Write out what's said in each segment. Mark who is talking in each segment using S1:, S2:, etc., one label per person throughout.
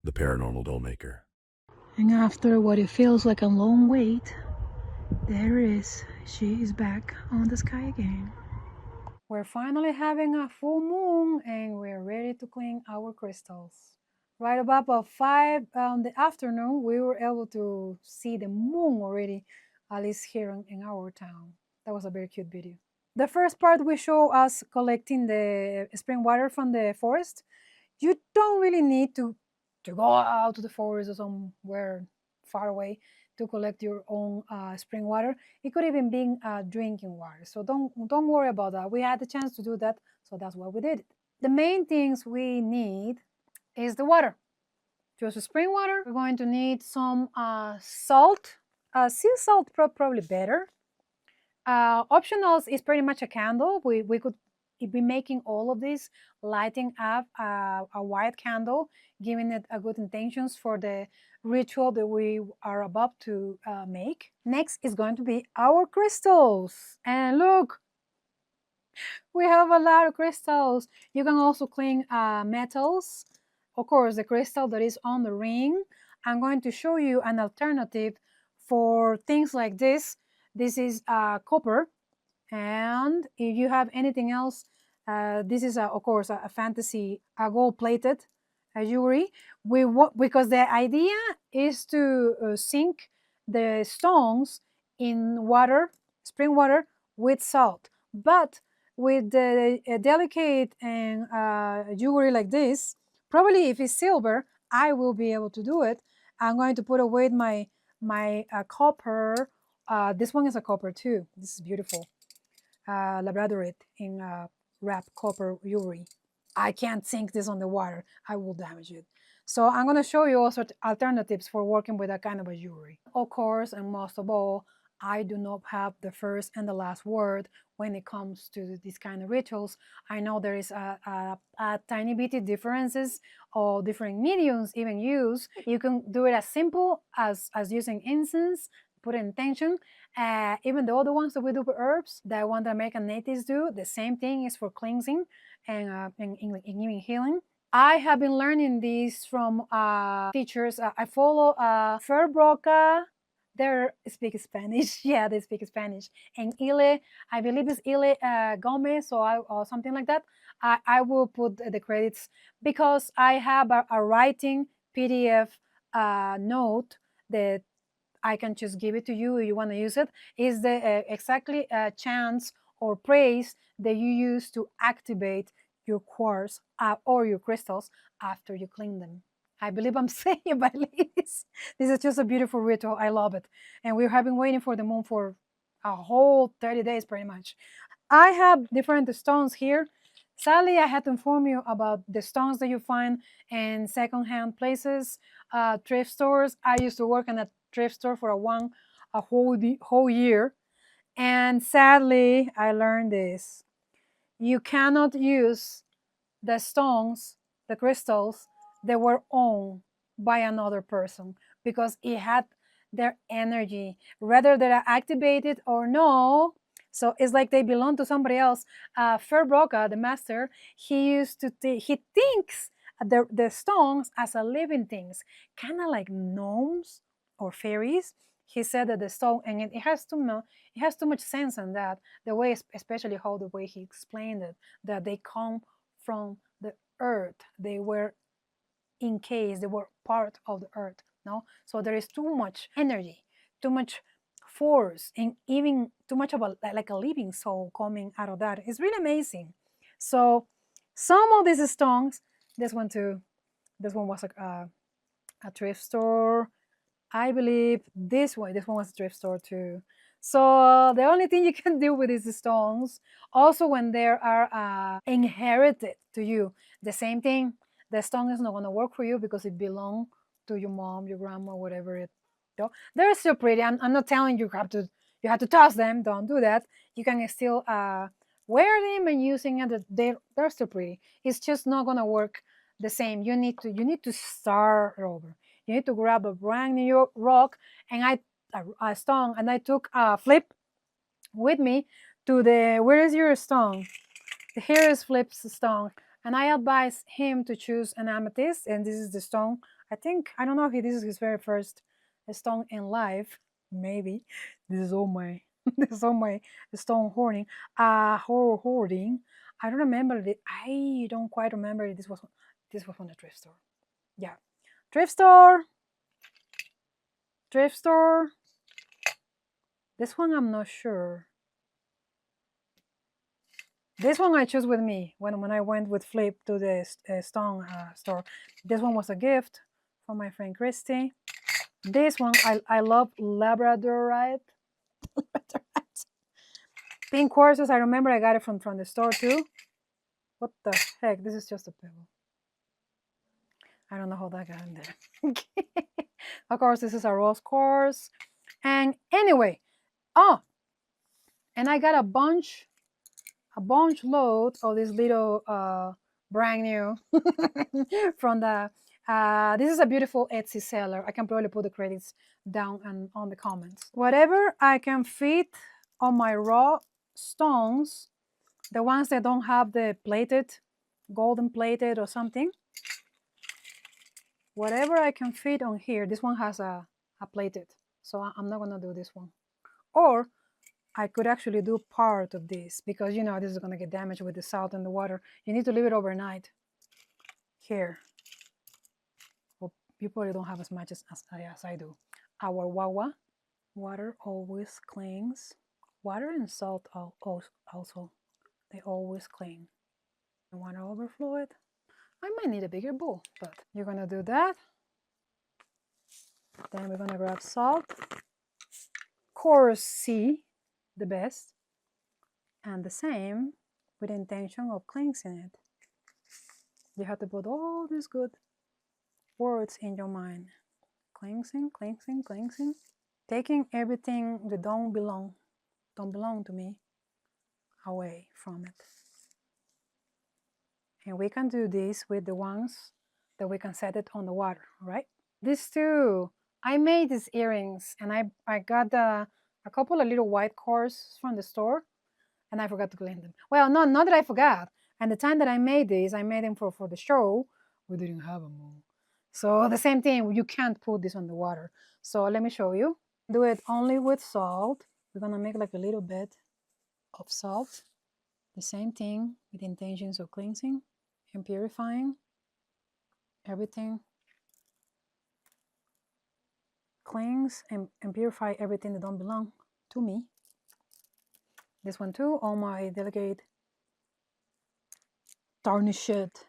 S1: the Paranormal Dollmaker.
S2: And after what it feels like a long wait, there it is. She is back on the sky again. We're finally having a full moon and we're ready to clean our crystals. Right about 5 in the afternoon, we were able to see the moon already, at least here in our town. That was a very cute video. The first part we show us collecting the spring water from the forest. You don't really need to go out to the forest or somewhere far away to collect your own spring water. It could even be drinking water. So don't worry about that. We had the chance to do that, so that's why we did it. The main things we need is the water. Just spring water. We're going to need some salt. Sea salt probably better. Optionals is pretty much a candle. We could be making all of this, lighting up a white candle, giving it a good intentions for the ritual that we are about to make. Next is going to be our crystals. And look, we have a lot of crystals. You can also clean metals. Of course, the crystal that is on the ring. I'm going to show you an alternative for things like this. This is copper, and if you have anything else, this is of course a fantasy, a gold-plated jewelry. Because the idea is to sink the stones in water, spring water, with salt. But with the delicate and jewelry like this, probably if it's silver, I will be able to do it. I'm going to put away my copper. This one is a copper too. This is beautiful. Labradorite in wrap copper jewelry. I can't sink this on the water. I will damage it. So I'm going to show you also alternatives for working with that kind of a jewelry. Of course, and most of all, I do not have the first and the last word when it comes to these kind of rituals. I know there is a tiny bit differences or different mediums even use. You can do it as simple as using incense, put intention. Even the other ones that we do with herbs, the one that American natives do, the same thing is for cleansing and even healing. I have been learning this from teachers. I follow Fer Broca. They speak Spanish. Yeah, they speak Spanish. And Ile, I believe it's Ile Gomez or something like that. I will put the credits because I have a writing PDF note that I can just give it to you if you want to use it. Is the exactly chants or praise that you use to activate your quartz or your crystals after you clean them. I believe I'm saying it, but ladies, this is just a beautiful ritual. I love it. And we have been waiting for the moon for a whole 30 days pretty much. I have different stones here. Sadly, I had to inform you about the stones that you find in secondhand places, thrift stores. I used to work in a thrift store for a whole year. And sadly, I learned this. You cannot use the stones, the crystals that were owned by another person because it had their energy, whether they're activated or no. So it's like they belong to somebody else. Fer Broca, the master, he used to he thinks the stones as a living things, kind of like gnomes or fairies. He said that the stone, and it has too much sense in that, the way, especially how the way he explained it, that they come from the earth. They were encased, they were part of the earth. No, so there is too much energy, too much force, and even too much of like a living soul coming out of that. It's really amazing. So some of these stones, this one too, this one was a thrift store. I believe this one was a thrift store too. So the only thing you can do with these stones, also when they are inherited to you, the same thing, the stone is not going to work for you because it belongs to your mom, your grandma, whatever it. They're still pretty. I'm not telling you have to toss them. Don't do that. You can still wear them and using it. They're still pretty. It's just not going to work the same. You need to start over. You need to grab a brand new rock and a stone, and I took a flip with me to the, where is your stone? Here is Flip's stone, and I advise him to choose an amethyst, and this is the stone I don't know if this is his very first stone in life. Maybe. This is all my this is all my stone hoarding. Hoarding. I don't remember it. I don't quite remember this was from the thrift store. Yeah. Thrift store. Thrift store. This one I'm not sure. This one I chose with me when I went with Flip to the stone store. This one was a gift from my friend Christy. This one I love Labradorite. Pink quartzes. I remember I got it from the store too. What the heck? This is just a pebble. I don't know how that got in there. Of course, this is a rose quartz. And anyway, and I got a bunch load of this little brand new from the this is a beautiful Etsy seller. I can probably put the credits down and on the comments. Whatever I can fit on my raw stones, the ones that don't have the plated, golden plated or something, whatever I can fit on here. This one has a plated, so I'm not gonna do this one. Or I could actually do part of this because you know this is gonna get damaged with the salt and the water. You need to leave it overnight. Here, well, you probably don't have as much as I do. Our wawa, water always clings. Water and salt also, they always cling. I want to overflow it. I might need a bigger bowl, but you're gonna do that. Then we're gonna grab salt. Course C, the best, and the same with the intention of cleansing it. You have to put all these good words in your mind. Cleansing, cleansing, cleansing. Taking everything that don't belong to me away from it. And we can do this with the ones that we can set it on the water, right? This too. I made these earrings and I got a couple of little white cores from the store and I forgot to clean them. Well, not that I forgot. And the time that I made these, I made them for the show. We didn't have them. So the same thing, you can't put this on the water. So let me show you. Do it only with salt. We're gonna make like a little bit of salt. The same thing with intentions of cleansing and purifying everything. Cleanse and purify everything that don't belong to me. This one too, all my delicate tarnished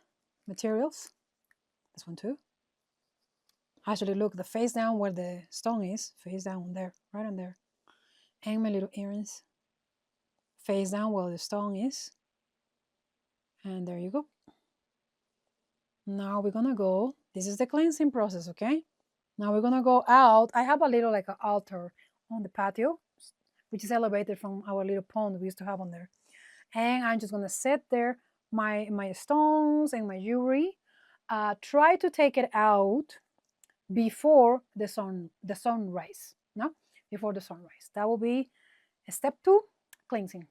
S2: materials. This one too. Actually, look, the face down where the stone is, face down there, right on there. And my little earrings, face down where the stone is. And there you go. Now we're gonna go, this is the cleansing process, okay? Now we're gonna go out. I have a little like an altar on the patio, which is elevated from our little pond we used to have on there. And I'm just gonna set there my stones and my jewelry. Try to take it out before the sunrise, no? Before the sunrise. That will be step 2, cleansing.